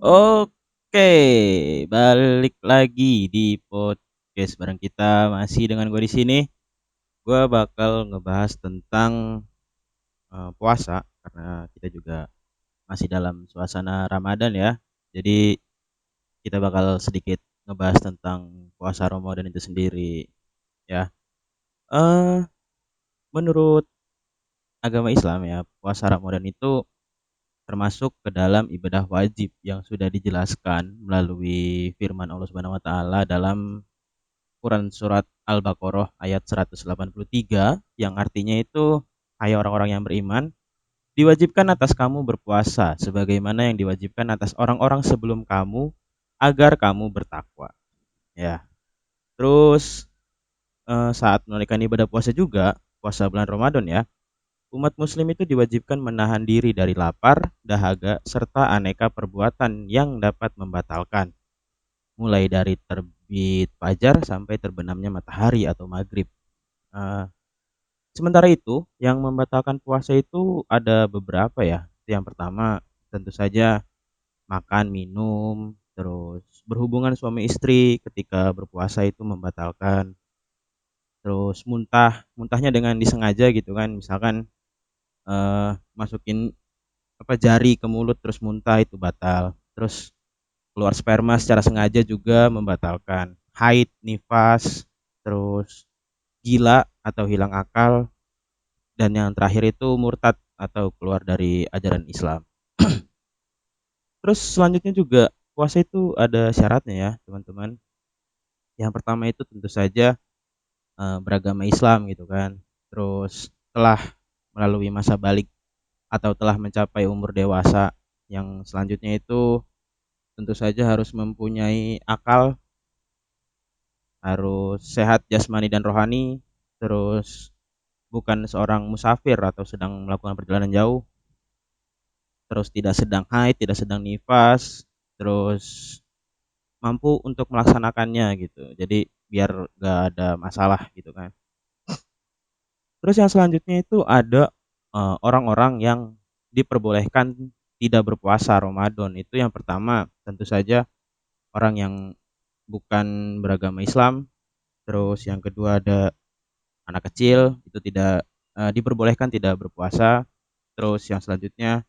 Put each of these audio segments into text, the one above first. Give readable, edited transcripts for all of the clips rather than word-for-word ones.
Oke, balik lagi di podcast bareng kita masih dengan gue di sini. Gue bakal ngebahas tentang puasa karena kita juga masih dalam suasana Ramadan ya. Jadi kita bakal sedikit ngebahas tentang puasa Ramadan itu sendiri ya. Eh menurut agama Islam ya, puasa Ramadan itu termasuk ke dalam ibadah wajib yang sudah dijelaskan melalui firman Allah Subhanahu wa taala dalam Quran surat Al-Baqarah ayat 183 yang artinya itu, hai orang-orang yang beriman, diwajibkan atas kamu berpuasa sebagaimana yang diwajibkan atas orang-orang sebelum kamu agar kamu bertakwa. Ya. Terus saat menunaikan ibadah puasa juga, puasa bulan Ramadan ya, umat muslim itu diwajibkan menahan diri dari lapar, dahaga, serta aneka perbuatan yang dapat membatalkan, mulai dari terbit fajar sampai terbenamnya matahari atau maghrib. Eh, Sementara itu, yang membatalkan puasa itu ada beberapa ya. Yang pertama, tentu saja makan, minum, terus berhubungan suami istri ketika berpuasa itu membatalkan. Terus muntahnya dengan disengaja gitu kan. Misalkan masukin jari ke mulut terus muntah itu batal. Terus keluar sperma secara sengaja juga membatalkan. Haid, nifas, terus gila atau hilang akal, dan yang terakhir itu murtad atau keluar dari ajaran Islam. Terus selanjutnya juga puasa itu ada syaratnya ya teman-teman. Yang pertama itu tentu saja beragama Islam gitu kan. Terus telah melalui masa balik atau telah mencapai umur dewasa. Yang selanjutnya itu tentu saja harus mempunyai akal, harus sehat jasmani dan rohani, terus bukan seorang musafir atau sedang melakukan perjalanan jauh, terus tidak sedang haid, tidak sedang nifas, terus mampu untuk melaksanakannya gitu. Jadi biar gak ada masalah gitu kan. Terus yang selanjutnya itu ada orang-orang yang diperbolehkan tidak berpuasa Ramadan. Itu yang pertama tentu saja orang yang bukan beragama Islam. Terus yang kedua ada anak kecil itu tidak diperbolehkan tidak berpuasa. Terus yang selanjutnya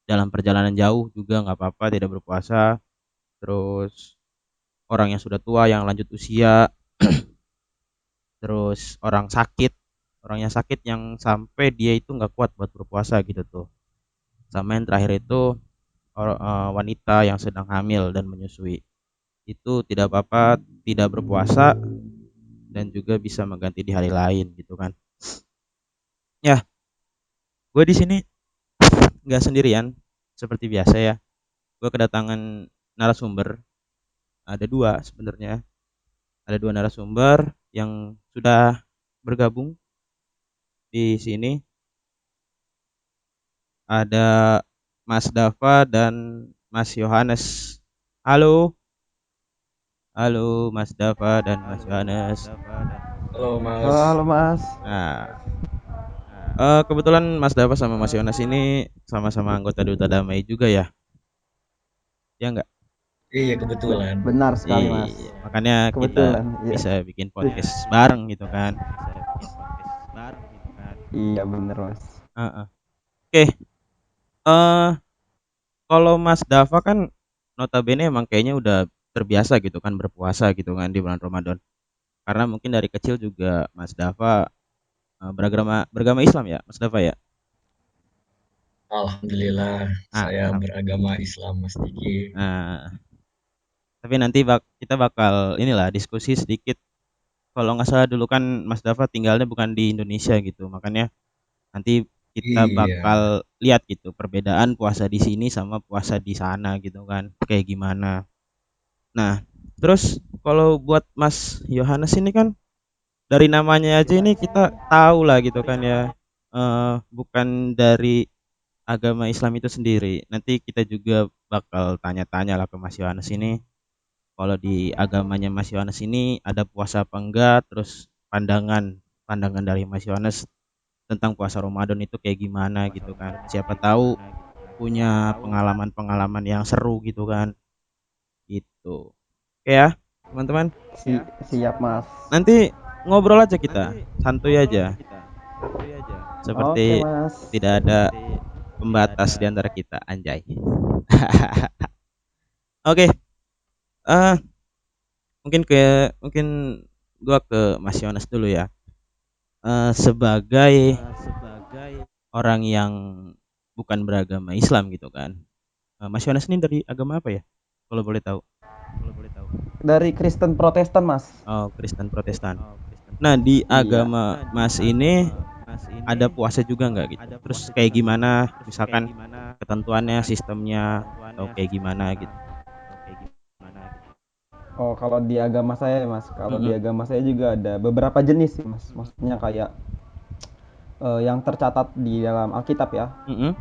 dalam perjalanan jauh juga nggak apa-apa tidak berpuasa. Terus orang yang sudah tua yang lanjut usia, terus orang yang sakit yang sampai dia itu nggak kuat buat berpuasa gitu tuh. Sama yang terakhir itu wanita yang sedang hamil dan menyusui itu tidak apa-apa tidak berpuasa dan juga bisa mengganti di hari lain gitu kan. Ya, gue di sini nggak sendirian seperti biasa ya. Gue kedatangan narasumber, ada dua sebenarnya, ada dua narasumber yang sudah bergabung di sini. Ada Mas Dava dan Mas Yohanes. Halo, halo Mas Dava dan Mas Yohanes. Halo Halo, Mas. halo Mas. Nah, kebetulan Mas Dava sama Mas Yohanes ini sama-sama anggota Duta Damai juga ya, ya enggak? Iya kebetulan. Benar sekali Mas. Iya, makanya kita Kebetulan, iya. bisa bikin podcast bareng gitu kan. Iya bener Mas. Heeh. Oke, eh kalau Mas Dava kan notabene emang kayaknya udah terbiasa gitu kan berpuasa gitu kan di bulan Ramadan. Karena mungkin dari kecil juga Mas Dava beragama beragama Islam ya, Mas Dava ya. Alhamdulillah Ah, saya alhamdulillah. beragama Islam Mas Diki. Nah, tapi nanti kita bakal inilah diskusi sedikit. Kalau nggak salah dulu kan Mas Dava tinggalnya bukan di Indonesia gitu, makanya nanti kita Iya. bakal lihat gitu perbedaan puasa di sini sama puasa di sana gitu kan, kayak gimana. Nah, terus kalau buat Mas Yohanes ini kan dari namanya aja ini kita tahu lah gitu kan ya, bukan dari agama Islam itu sendiri. Nanti kita juga bakal tanya-tanya lah ke Mas Yohanes ini, kalau di agamanya Mas Yohanes ini ada puasa apa enggak, terus pandangan pandangan dari Mas Yohanes tentang puasa Ramadan itu kayak gimana gitu kan. Siapa tahu punya pengalaman-pengalaman yang seru gitu kan. Gitu. Oke ya, teman-teman. Siap Mas. Nanti ngobrol aja kita, santuy aja. Oke Seperti Mas. tidak ada pembatas di antara kita, anjay. Oke, eh mungkin gua ke Mas Yones dulu ya. Sebagai orang yang bukan beragama Islam gitu kan. Mas Yones ini dari agama apa ya? Kalau boleh tahu. Dari Kristen Protestan Mas. Oh, Kristen Protestan. Nah, di Iya. agama Mas ini ada puasa juga nggak gitu? Terus kayak gimana? Misalkan ketentuannya, sistemnya, atau kayak gimana gitu? Oh, kalau di agama saya ya, Mas. Kalau di Mm-mm. agama saya juga ada beberapa jenis sih, Mas. Maksudnya kayak yang tercatat di dalam Alkitab ya. Mm-mm.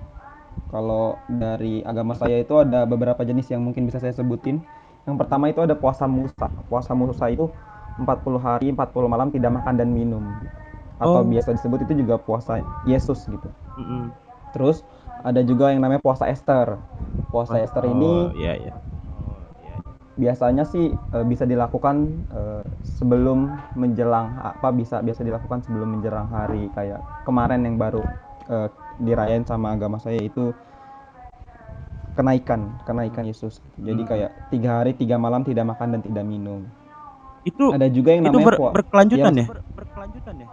Kalau dari agama saya itu ada beberapa jenis yang mungkin bisa saya sebutin. Yang pertama itu ada puasa Musa. Puasa Musa itu 40 hari, 40 malam tidak makan dan minum. Atau Oh, biasa disebut itu juga puasa Yesus gitu. mm-mm. Terus ada juga yang namanya puasa Esther. Puasa Esther Oh, ini iya ya. biasanya sih bisa dilakukan sebelum menjelang apa bisa biasa dilakukan sebelum menjelang hari kayak kemarin yang baru dirayain sama agama saya itu kenaikan kenaikan Yesus. Jadi Mm. kayak 3 hari 3 malam tidak makan dan tidak minum. Itu Ada juga yang itu namanya ya berkelanjutan mas. ya?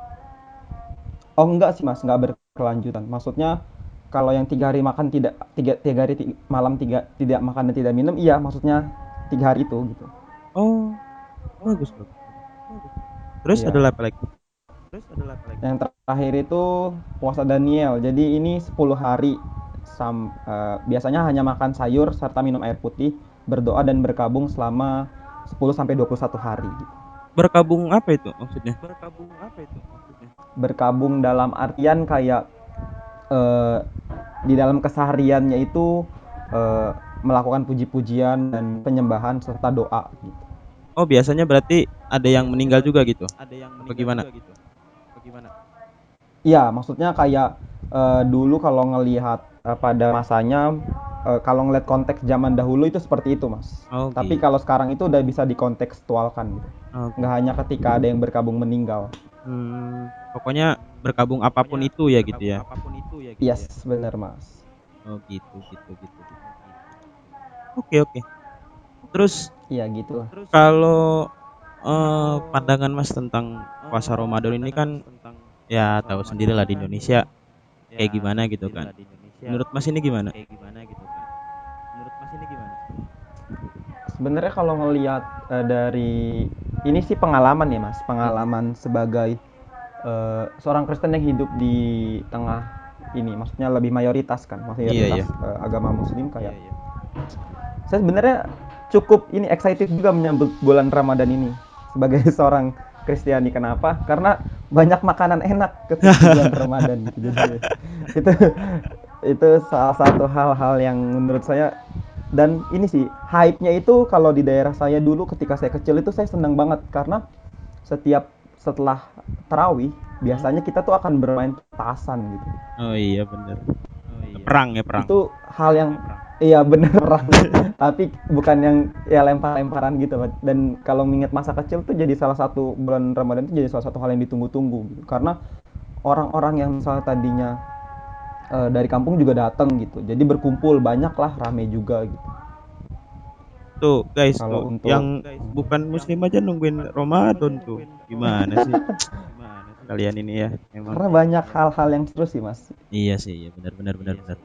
Oh enggak sih mas, enggak berkelanjutan. Maksudnya kalau yang 3 hari makan tidak 3 hari malam tidak makan dan tidak minum, iya maksudnya 3 hari itu gitu. Oh, bagus bagus. Terus ada Iya. apa lagi? Yang terakhir itu puasa Daniel. Jadi ini 10 hari biasanya hanya makan sayur serta minum air putih, berdoa dan berkabung selama 10 sampai 21 hari. Berkabung apa itu maksudnya? Berkabung dalam artian kayak eh, di dalam kesehariannya itu eh, melakukan puji-pujian dan penyembahan serta doa gitu. Oh, biasanya berarti ada yang meninggal juga gitu? Apa gimana? Iya, maksudnya kayak dulu kalau ngelihat pada masanya, kalau ngelihat konteks zaman dahulu itu seperti itu, Mas. Oh, Tapi gitu. kalau sekarang itu udah bisa dikontekstualkan gitu. Oh, Nggak gitu. hanya ketika ada yang berkabung meninggal. Pokoknya berkabung apapun itu ya gitu ya. Yes, bener, Mas. Oh, gitu gitu gitu gitu. Oke oke. Terus Iya gitu. kalau pandangan Mas tentang puasa Ramadan ini kan ya tahu sendirilah di Indonesia kayak gimana gitu kan. Menurut Mas ini gimana? Sebenarnya kalau ngelihat dari ini sih pengalaman ya, Mas. Mm-mm. Pengalaman sebagai seorang Kristen yang hidup di tengah ini, maksudnya lebih mayoritas kan, Iya mayoritas ya. agama Muslim kayak. Saya sebenarnya cukup ini excited juga menyambut bulan Ramadan ini sebagai seorang Kristiani. Kenapa? Karena banyak makanan enak ketika bulan Ramadan gitu. Jadi itu itu salah satu hal-hal yang menurut saya dan ini sih hype-nya itu kalau di daerah saya dulu ketika saya kecil itu saya senang banget karena setelah tarawih Hmm? biasanya kita tuh akan bermain petasan gitu. Oh iya bener. Perang ya perang. Itu hal yang iya bener orang tapi bukan yang ya lempar-lemparan gitu dan kalau mengingat masa kecil tuh jadi salah satu bulan Ramadan itu jadi salah satu hal yang ditunggu-tunggu gitu. Karena orang-orang yang misalnya tadinya dari kampung juga datang gitu jadi berkumpul banyak lah rame juga gitu Tuh guys kalau tuh yang untuk bukan muslim aja nungguin Ramadan tuh. Gimana sih kalian ini ya emang. karena banyak hal-hal yang seru sih mas. Iya sih, iya benar benar benar benar.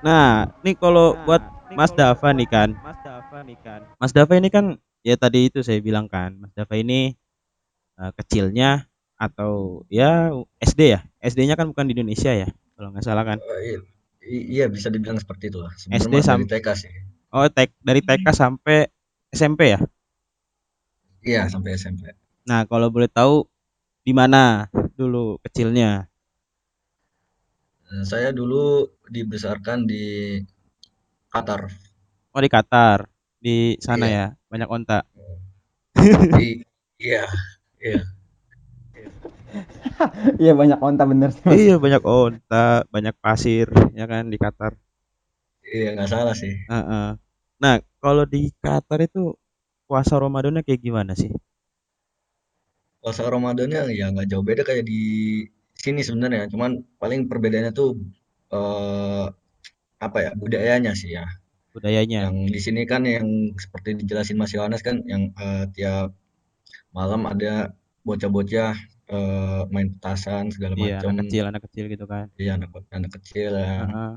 Nah, nih kalau buat Mas Dava nih kan. Mas Dava ini kan ya tadi itu saya bilang kan, Mas Dava ini kecilnya atau ya SD ya. SD-nya kan bukan di Indonesia ya, kalau nggak salah kan. Iya, iya bisa dibilang seperti itulah. Sebenarnya SD mah dari sampai TK sih. dari TK sampai SMP ya. Iya sampai SMP. Nah, kalau boleh tahu di mana dulu kecilnya? Saya dulu dibesarkan di Qatar. Oh, di Qatar. Di sana Iya. ya, banyak onta. Iya, iya. Iya banyak onta bener sih mas. Iya, banyak onta, banyak pasir ya kan di Qatar. Iya nggak salah sih. Heeh. Nah, kalau di Qatar itu puasa Ramadannya kayak gimana sih? Puasa Ramadannya ya nggak jauh beda kayak di sini sebenarnya. Cuman paling perbedaannya tuh eh, apa ya budayanya sih ya. Budayanya? Yang di sini kan yang seperti dijelasin Mas Yohanes kan yang tiap malam ada bocah-bocah main petasan segala Iya, macam. anak kecil gitu kan. Iya anak anak kecil ya. Heeh.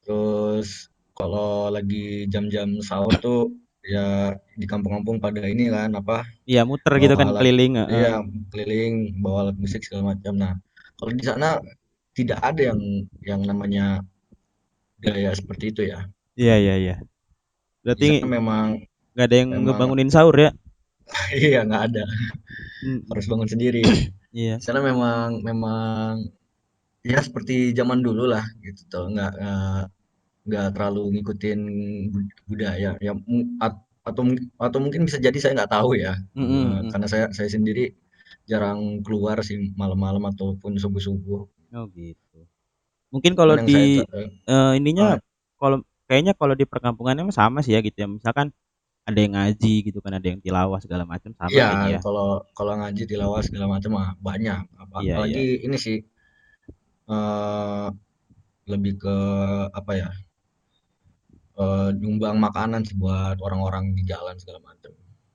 Terus kalau lagi jam-jam sahur tuh ya di kampung-kampung pada ini kan apa Iya, muter gitu bawa kan alat keliling, heeh. iya keliling bawa alat musik segala macam. Nah kalau di sana tidak ada yang namanya gaya seperti itu ya. Iya, iya, iya. Di Berarti sana memang nggak ada yang memang ngebangunin sahur ya? iya nggak ada Mm-mm. harus bangun sendiri. Iya. Di sana memang memang ya seperti zaman dulu lah gitu tuh nggak terlalu ngikutin budaya ya atau mungkin bisa jadi saya nggak tahu ya. Mm-mm, mm. Karena saya sendiri jarang keluar sih malam-malam ataupun subuh-subuh. Oh gitu. Mungkin kalau Cuman yang saya di ah, ininya, kalau kayaknya kalau di perkampungannya mah sama sih ya gitu ya. Misalkan ada yang ngaji gitu kan, ada yang tilawah segala macam sama iya kayaknya ya. kalau kalau ngaji tilawah segala macam mah banyak Iya, iya. apalagi ini sih eh, lebih ke apa ya nyumbang makanan sih buat orang-orang di jalan segala macam.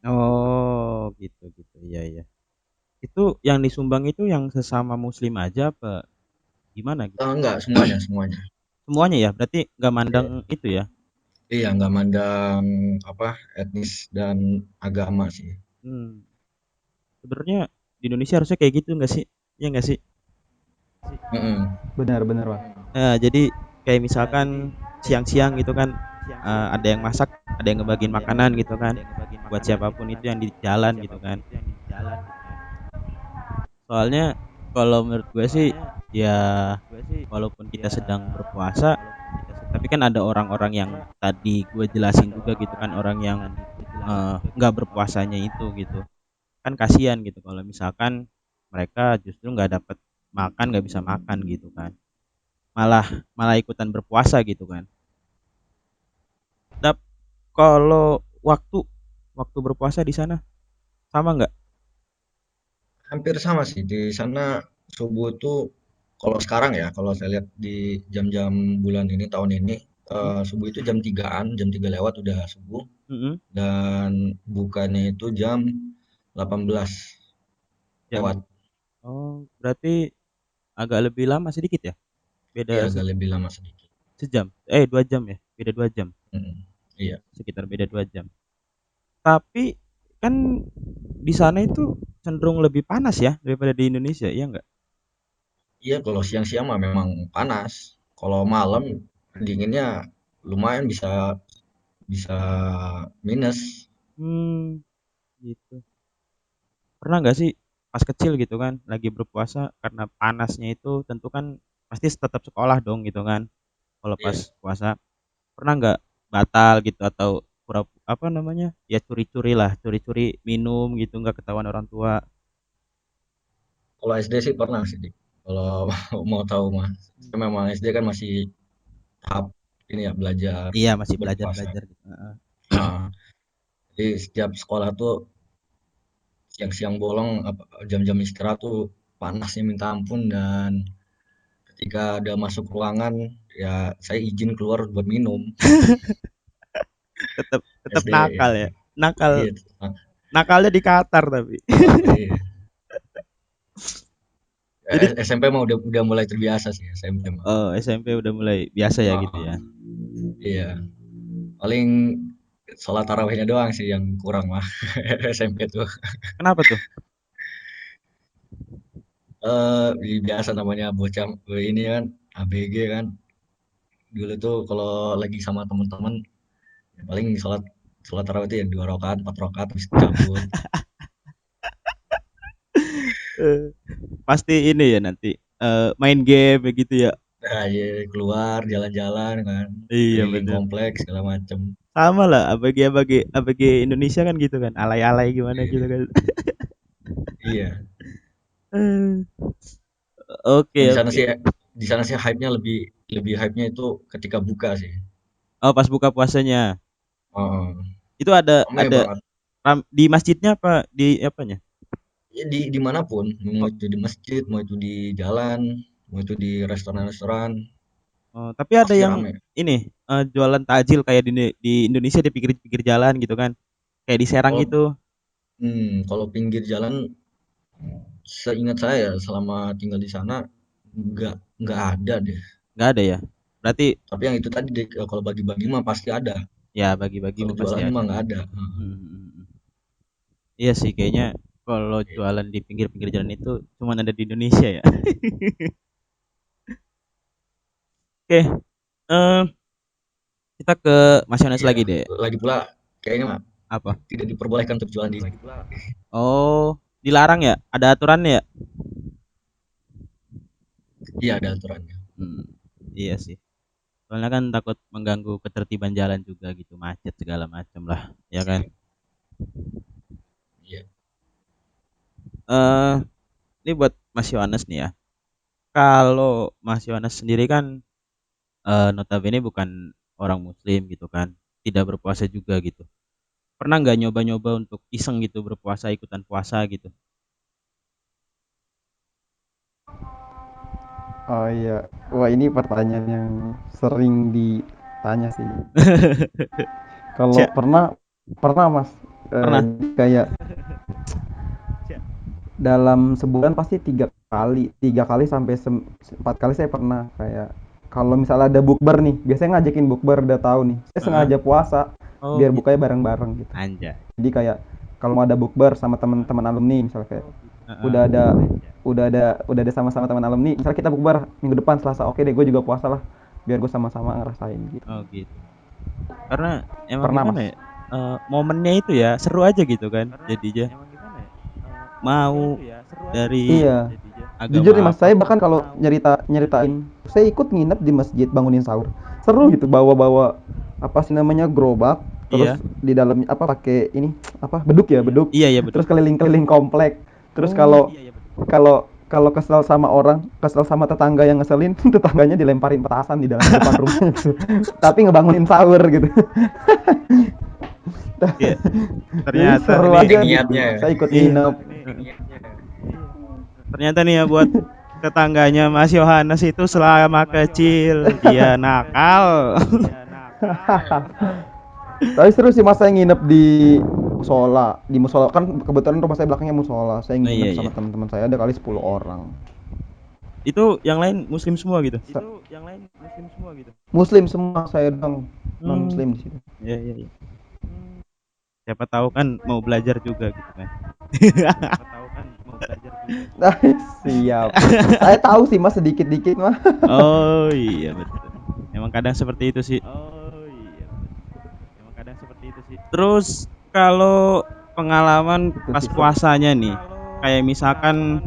Oh, gitu gitu. Iya, iya. Itu yang disumbang itu yang sesama muslim aja apa gimana gitu? Enggak semuanya semuanya. Semuanya ya? Berarti nggak mandang Iya. itu ya? Iya, nggak mandang apa etnis dan agama sih. Hmm. Sebenarnya di Indonesia harusnya kayak gitu nggak sih? Ya nggak sih? Mm-mm. Benar-benar, Bang. Jadi kayak misalkan siang-siang gitu kan, ada yang masak, ada yang ngebagiin makanan gitu kan, buat siapapun itu yang di jalan gitu kan. Soalnya kalau menurut gue sih ya walaupun kita sedang berpuasa, tapi kan ada orang-orang yang tadi gue jelasin juga gitu kan, orang yang nggak berpuasanya itu gitu. Kan kasihan gitu kalau misalkan mereka justru nggak dapat makan, nggak bisa makan gitu kan. Malah malah ikutan berpuasa gitu kan. Dap, kalau waktu waktu berpuasa di sana sama nggak? Hampir sama sih di sana subuh tuh kalau sekarang ya, kalau saya lihat di jam-jam bulan ini tahun ini Hmm? subuh itu jam 3-an, jam 3 lewat udah subuh Mm-mm. dan bukanya itu jam 18 lewat. Jam, oh berarti agak lebih lama sedikit ya? Iya Beda agak lebih lama sedikit. sejam, 2 jam ya? Beda 2 jam, Mm-mm. Iya. sekitar beda 2 jam. Tapi kan di sana itu cenderung lebih panas ya daripada di Indonesia, iya nggak? Iya kalau siang-siang mah memang panas. Kalau malam dinginnya lumayan bisa bisa minus. Hmm, gitu. Pernah nggak sih pas kecil gitu kan lagi berpuasa karena panasnya itu tentu kan pasti tetap sekolah dong gitu kan kalau pas Iya. puasa. Pernah nggak batal gitu atau pura apa namanya ya curi-curi lah, curi-curi minum gitu nggak ketahuan orang tua? Kalau SD sih pernah sih, Dik. Kalau mau tahu mah. Saya memang SD kan masih tahap ini ya belajar Iya masih belajar berpuasa. belajar gitu. Heeh. Nah, jadi setiap sekolah tuh siang-siang bolong jam-jam istirahat tuh panasnya minta ampun dan ketika ada masuk ruangan ya saya izin keluar buat minum. Tetap tetap SD ya. nakal ya, nakal, Iya. Nah, nakalnya di Qatar tapi. iya. Jadi SMP mah udah mulai terbiasa sih SMP mah. oh SMP udah mulai biasa ya gitu Heeh. ya. Iya. Paling sholat tarawihnya doang sih yang kurang mah SMP tuh. Kenapa tuh? Biasa namanya bocah ini kan ABG kan. Dulu tuh kalau lagi sama temen-temen ya paling sholat sholat tarawih itu ya 2 rakaat 4 rakaat habis itu cabut. Eh, pasti ini ya nanti main game begitu ya. Nah, ya, keluar jalan-jalan kan Iya keliling bener. kompleks segala macem. Sama lah ABG ABG ABG Indonesia kan gitu kan. Alay-alay gimana gitu Iya, kan. iya. Eh, Nah, Oke di sana oke. sih di sana sih hype-nya lebih lebih hype-nya itu ketika buka sih. Oh, pas buka puasanya. Heeh, Itu ada ramai banget. di masjidnya apa di apanya? Ya di manapun, mau itu di masjid, mau itu di jalan, mau itu di restoran-restoran, Oh, tapi ada pasti yang rame. ini jualan takjil kayak di Indonesia di pinggir-pinggir jalan gitu kan. Kayak di Serang Oh, gitu. kalau pinggir jalan, seingat saya selama tinggal di sana nggak ada deh. Nggak ada ya. Berarti Tapi yang itu tadi deh, kalau bagi-bagi mah pasti ada. ya bagi-bagi Kalau mah pasti jualan ada. mah nggak ada. Hmm, hmm, hmm. Iya sih kayaknya kalau jualan di pinggir-pinggir jalan itu cuma ada di Indonesia ya. Oke, eh kita ke Mas Yones Iya, lagi deh. lagi pula kayaknya mah Apa? tidak diperbolehkan untuk jualan di. Oh, dilarang ya? Ada aturannya ya? Iya ada aturannya. Hmm, iya sih. Soalnya kan takut mengganggu ketertiban jalan juga gitu, macet segala macam lah, ya kan? Iya. Eh, ini buat Mas Yohanes nih ya. Kalau Mas Yohanes sendiri kan notabene bukan orang Muslim gitu kan, tidak berpuasa juga gitu. Pernah nggak nyoba-nyoba untuk iseng gitu berpuasa ikutan puasa gitu? Oh iya, wah ini pertanyaan yang sering ditanya sih. Kalau Cia, pernah, pernah Mas, pernah? kayak dalam sebulan pasti 3 kali, 3 kali sampai 4 kali saya pernah kayak kalau misalnya ada bukber nih, biasanya ngajakin bukber udah tahu nih, saya Heeh. sengaja puasa Oh biar gitu. bukanya bareng-bareng gitu. Anjay. Jadi kayak kalau mau ada bukber sama teman-teman alumni misalnya kayak Heeh. udah ada udah ada sama-sama teman alumni, misalnya kita bukber minggu depan Selasa, oke deh gue juga puasa lah biar gue sama-sama ngerasain gitu. Oh gitu. Karena emang Pernah gimana Mas. ya? Momennya itu ya seru aja gitu kan. Jadinya mau dari Iya. Jujur nih agama Mas, saya apa. bahkan kalau nyeritain, saya ikut nginep di masjid bangunin sahur. Seru gitu bawa-bawa apa sih namanya gerobak, terus Iya. di dalamnya apa pakai ini apa beduk ya beduk, Iya ya terus betul. keliling-keliling komplek. Terus Oh. kalau kalau kalau kesel sama orang, kesel sama tetangga yang ngeselin, tetangganya dilemparin petasan di dalam depan rumahnya gitu. Tapi ngebangunin sahur gitu. Iya. Jadi Ternyata seru nih Saking aja gitu. niatnya ya. Saya ikut iya. nginep. Ternyata nih ya buat tetangganya Mas Yohanes itu selama kecil dia nakal. Tapi seru sih Mas, saya nginep di musola. Di musola kan kebetulan rumah saya belakangnya musola. Saya Oh iya nginep iya. sama teman-teman saya ada kali 10 orang. Itu yang lain muslim semua gitu. Muslim semua, saya dong non Hmm. muslim di situ. Iya iya iya. Siapa tahu kan mau belajar juga gitu kan. Nah, siap. Saya tahu sih Mas sedikit-dikit mah. Oh iya betul. Emang kadang seperti itu sih. Terus kalau pengalaman Itu pas sih seru. puasanya nih, kayak misalkan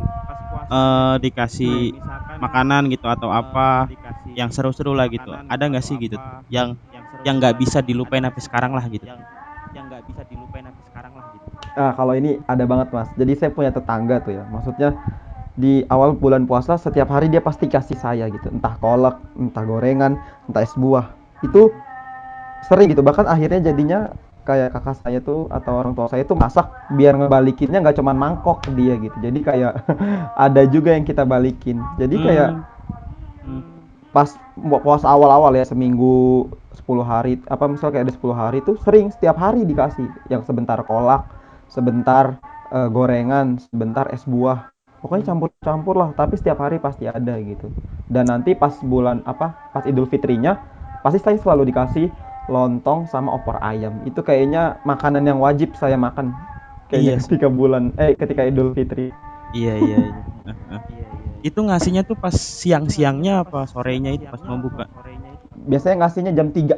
dikasih makanan gitu atau apa yang seru-seru lah gitu. Ada nggak sih gitu yang nggak bisa dilupain sampai sekarang lah gitu? Nah, kalau ini ada banget Mas. Jadi saya punya tetangga tuh ya. Maksudnya di awal bulan puasa setiap hari dia pasti kasih saya gitu. Entah kolak, entah gorengan, entah es buah. Itu sering gitu, bahkan akhirnya jadinya kayak kakak saya tuh atau orang tua saya tuh masak biar ngebalikinnya nggak cuman mangkok ke dia gitu, jadi kayak ada juga yang kita balikin, jadi kayak Hmm, hmm. pas puasa awal-awal ya seminggu 10 hari apa misal kayak ada 10 hari tuh sering setiap hari dikasih yang sebentar kolak, sebentar gorengan, sebentar es buah, pokoknya campur-campur lah, tapi setiap hari pasti ada gitu. Dan nanti pas bulan apa pas Idul Fitrinya pasti saya selalu dikasih lontong sama opor ayam, itu kayaknya makanan yang wajib saya makan kayaknya Iya sih. ketika ketika Idul Fitri. Iya iya iya. Itu ngasihnya tuh pas siang-siangnya apa sorenya itu pas mau buka? Biasanya ngasihnya jam 3.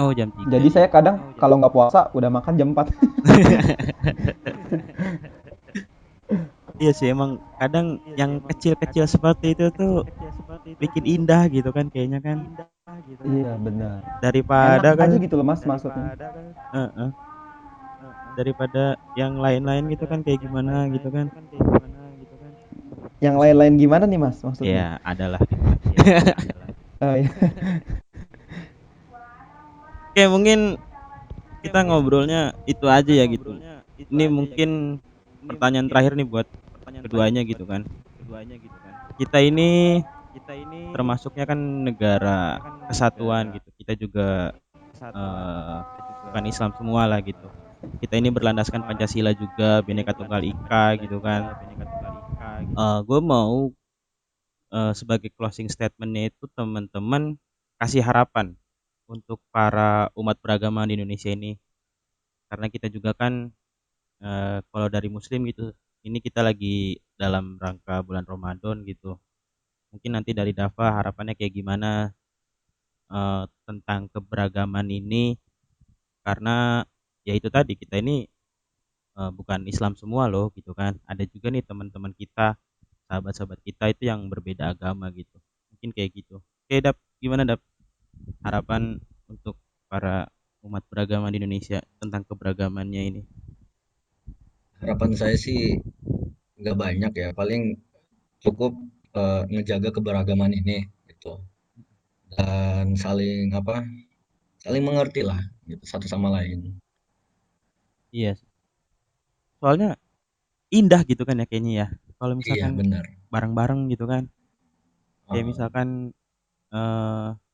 Oh jam 3 Jadi ya. saya kadang kalau nggak puasa udah makan jam 4. Iya sih emang kadang yang kecil-kecil seperti itu tuh bikin indah gitu kan kayaknya kan Iya benar. Enak daripada kan aja gitu loh Mas maksudnya. Heeh. Daripada yang lain-lain gitu kan kayak gimana gitu kan. Yang lain-lain gimana nih Mas maksudnya? Ya adalah gitu kan. Oh, iya. Oke, mungkin kita ngobrolnya itu aja ya gitu. Ini mungkin pertanyaan terakhir nih buat keduanya gitu kan. Kita ini termasuknya kan negara kesatuan gitu. Kita juga bukan Islam semua lah gitu. Kita ini berlandaskan Pancasila juga, Bhinneka Tunggal Ika gitu kan. Gue mau sebagai closing statementnya itu teman-teman kasih harapan untuk para umat beragama di Indonesia ini, karena kita juga kan kalau dari Muslim gitu, ini kita lagi dalam rangka bulan Ramadan gitu. Mungkin nanti dari Dava harapannya kayak gimana tentang keberagaman ini, karena ya itu tadi kita ini bukan Islam semua loh gitu kan. Ada juga nih teman-teman kita, sahabat-sahabat kita itu yang berbeda agama gitu. Mungkin kayak gitu. Oke, Dap, gimana Dap? Harapan untuk para umat beragama di Indonesia tentang keberagamannya ini. Harapan saya sih nggak banyak ya, paling cukup ngejaga keberagaman ini gitu, dan saling apa, saling mengerti lah gitu satu sama lain. Iya, soalnya indah gitu kan ya kayaknya ya. Kalau Iya misalkan benar. bareng-bareng gitu kan. Kayak Heeh. misalkan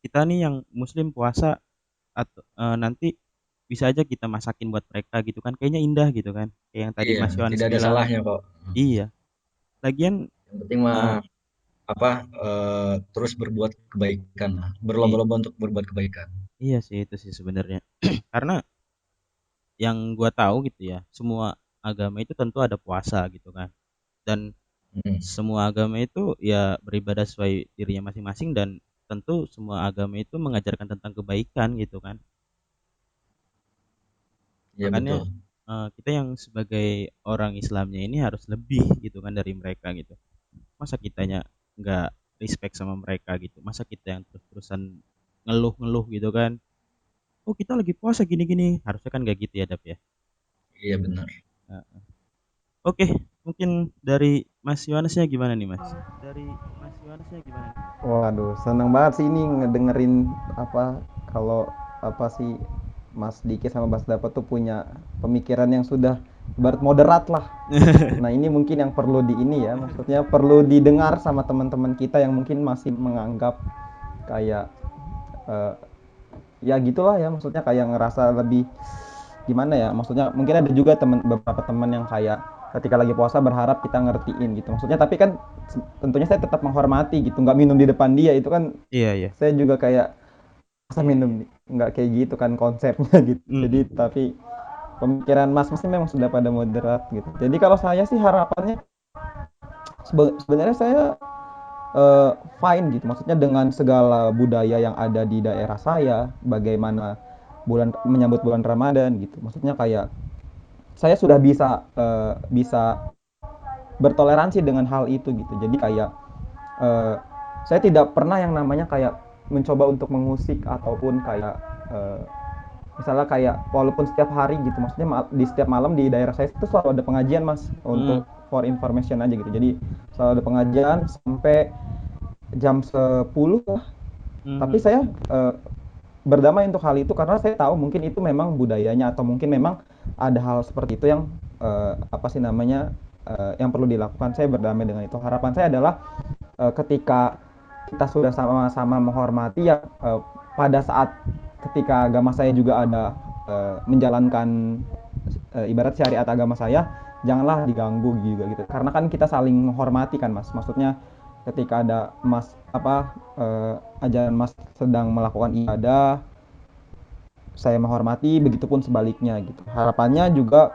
kita nih yang muslim puasa atau nanti bisa aja kita masakin buat mereka gitu kan. Kayaknya indah gitu kan. Kayak yang tadi Iya, Mas Yohanes tidak ada bilang. salahnya kok. Iya. Lagian Yang penting mah eh, apa, terus berbuat kebaikan lah, i- berlomba-lomba untuk berbuat kebaikan. iya sih itu sih sebenarnya. Karena yang gua tahu gitu ya, semua agama itu tentu ada puasa gitu kan. Dan Mhm. semua agama itu ya beribadah sesuai dirinya masing-masing, dan tentu semua agama itu mengajarkan tentang kebaikan gitu kan. Iya Makanya betul. kita yang sebagai orang Islamnya ini harus lebih gitu kan dari mereka gitu. Masa kitanya nggak respect sama mereka gitu, masa kita yang terus-terusan ngeluh-ngeluh gitu kan, oh kita lagi puasa gini-gini, harusnya kan nggak gitu ya Dap ya. Iya benar. Nah, oke, mungkin dari Mas Yohanesnya gimana nih Mas? Waduh, seneng banget sih ini ngedengerin apa kalau apa sih Mas Diki sama Mas Dapat tuh punya pemikiran yang sudah ibarat moderat lah. Nah, ini mungkin yang perlu di ini ya, maksudnya perlu didengar sama teman-teman kita yang mungkin masih menganggap kayak eh, ya gitulah ya, maksudnya kayak ngerasa lebih gimana ya, maksudnya mungkin ada juga beberapa teman yang kayak ketika lagi puasa berharap kita ngertiin gitu, maksudnya tapi kan tentunya saya tetap menghormati gitu, nggak minum di depan dia itu kan, Iya iya. saya juga kayak masa minum nggak kayak gitu kan konsepnya gitu. Jadi Mm-mm. tapi pemikiran mas-mas ini memang sudah pada moderat gitu. Jadi kalau saya sih harapannya sebenarnya saya fine gitu, maksudnya dengan segala budaya yang ada di daerah saya, bagaimana menyambut bulan Ramadan gitu, maksudnya kayak saya sudah bisa bertoleransi dengan hal itu gitu. Jadi kayak eh, saya tidak pernah yang namanya kayak mencoba untuk mengusik ataupun kayak eh, misalnya kayak walaupun setiap hari gitu, maksudnya di setiap malam di daerah saya itu selalu ada pengajian mas, Mm. untuk for information aja gitu. Jadi selalu ada pengajian sampai jam 10 lah. Tapi Mhm. saya berdamai untuk hal itu karena saya tahu mungkin itu memang budayanya atau mungkin memang ada hal seperti itu yang apa sih namanya yang perlu dilakukan. Saya berdamai dengan itu. Harapan saya adalah ketika kita sudah sama-sama menghormati ya, pada saat ketika agama saya juga ada menjalankan ibarat syariat agama saya, janganlah diganggu juga gitu, karena kan kita saling menghormati kan mas, maksudnya ketika ada mas apa ajaran mas sedang melakukan ibadah, saya menghormati, begitupun sebaliknya gitu. Harapannya juga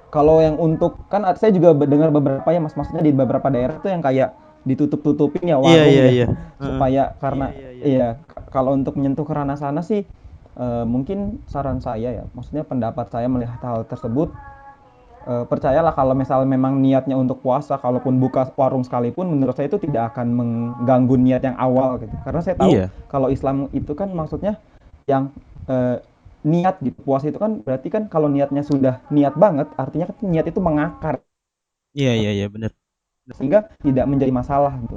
kalau yang untuk kan saya juga dengar beberapa ya mas, maksudnya di beberapa daerah tuh yang kayak ditutup-tutupin ya Iya warung iya ya iya. Heeh. supaya karena iya kalau untuk menyentuh ke ranah sana sih mungkin saran saya ya, maksudnya pendapat saya melihat hal tersebut, percayalah kalau misalnya memang niatnya untuk puasa, kalaupun buka warung sekalipun, menurut saya itu tidak akan mengganggu niat yang awal gitu. Karena saya tahu Iya. kalau Islam itu kan maksudnya yang niat gitu. Puasa itu kan berarti kan kalau niatnya sudah niat banget, artinya kan niat itu mengakar Iya iya iya benar. sehingga tidak menjadi masalah gitu.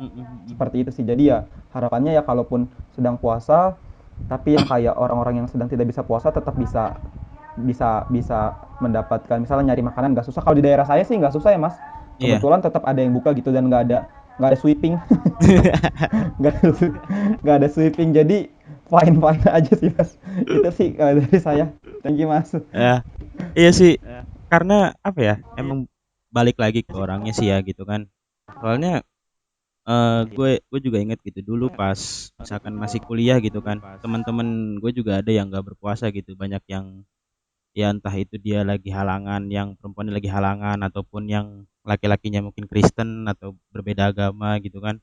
Mhm mhm. Seperti itu sih. Jadi ya harapannya ya kalaupun sedang puasa, Tapi yang kayak orang-orang yang sedang tidak bisa puasa tetap bisa bisa bisa mendapatkan, misalnya nyari makanan nggak susah. Kalau di daerah saya sih nggak susah ya mas, Iya. kebetulan tetap ada yang buka gitu dan nggak ada sweeping. nggak ada nggak ada sweeping, jadi fine fine aja sih mas. Itu sih kalau dari saya. Thank you mas. Ya, iya sih. Karena apa ya? Emang balik lagi ke orangnya sih ya gitu kan. Soalnya gue juga inget gitu dulu pas misalkan masih kuliah gitu kan. Teman-teman gue juga ada yang nggak berpuasa gitu. Banyak yang ya entah itu dia lagi halangan, yang perempuannya lagi halangan ataupun yang laki-lakinya mungkin Kristen atau berbeda agama gitu kan.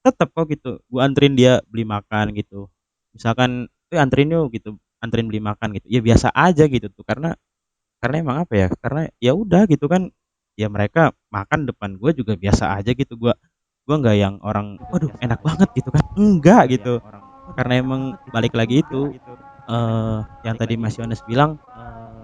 Tetap kok gitu. Gue anterin dia beli makan gitu. Misalkan, anterin yuk gitu, anterin beli makan gitu. Ya biasa aja gitu tuh karena emang apa ya? Karena ya udah gitu kan. Ya mereka makan depan gue juga biasa aja gitu. Gua nggak yang orang, waduh enak banget gitu kan. Enggak gitu. Karena emang balik lagi itu yang tadi Mas Yones bilang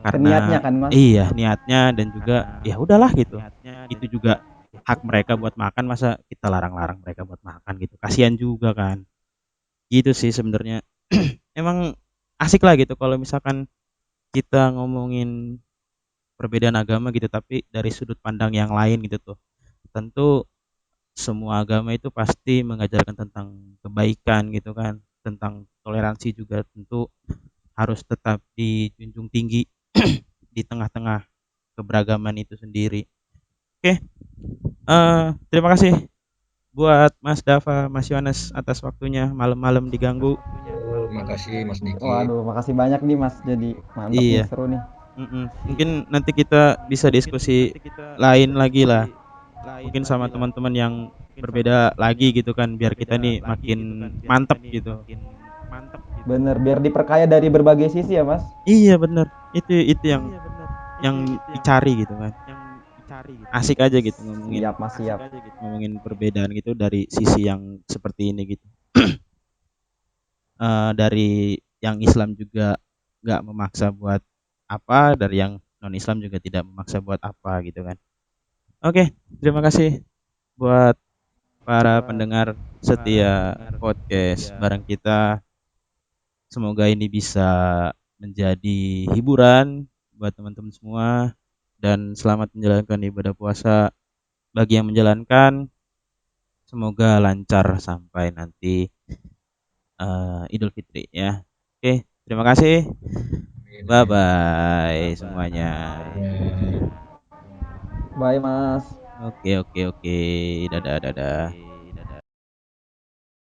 Niatnya karena kan mas. iya niatnya dan juga ya udahlah gitu. Itu juga hak mereka buat makan, masa kita larang-larang mereka buat makan gitu. Kasihan juga kan. Gitu sih sebenarnya. Emang asik lah gitu kalau misalkan kita ngomongin perbedaan agama gitu tapi dari sudut pandang yang lain gitu tuh. Tentu semua agama itu pasti mengajarkan tentang kebaikan gitu kan, tentang toleransi juga tentu harus tetap dijunjung tinggi di tengah-tengah keberagaman itu sendiri. Oke, terima kasih buat Mas Dava, Mas Yohanes atas waktunya malam-malam diganggu. Terima kasih Mas Diki. Waduh, makasih banyak nih mas, jadi mantep nih, Iya, seru nih. mungkin nanti kita bisa diskusi lain lagi lah. Mungkin sama teman-teman yang berbeda lagi gitu kan, biar kita nih makin mantep gitu. Bener, biar diperkaya dari berbagai sisi ya mas. Iya bener, itu yang dicari gitu kan. Asik aja gitu Siap mas, siap. ngomongin perbedaan gitu dari sisi yang seperti ini gitu. Dari yang Islam juga nggak memaksa buat apa, dari yang non Islam juga tidak memaksa buat apa gitu kan. Oke, terima kasih buat para pendengar setia podcast bareng kita. Semoga ini bisa menjadi hiburan buat teman-teman semua dan selamat menjalankan ibadah puasa bagi yang menjalankan. Semoga lancar sampai nanti Idul Fitri ya. Oke, terima kasih. Bye bye semuanya. Ya. Bye mas. Oke oke oke. Dadah dadah.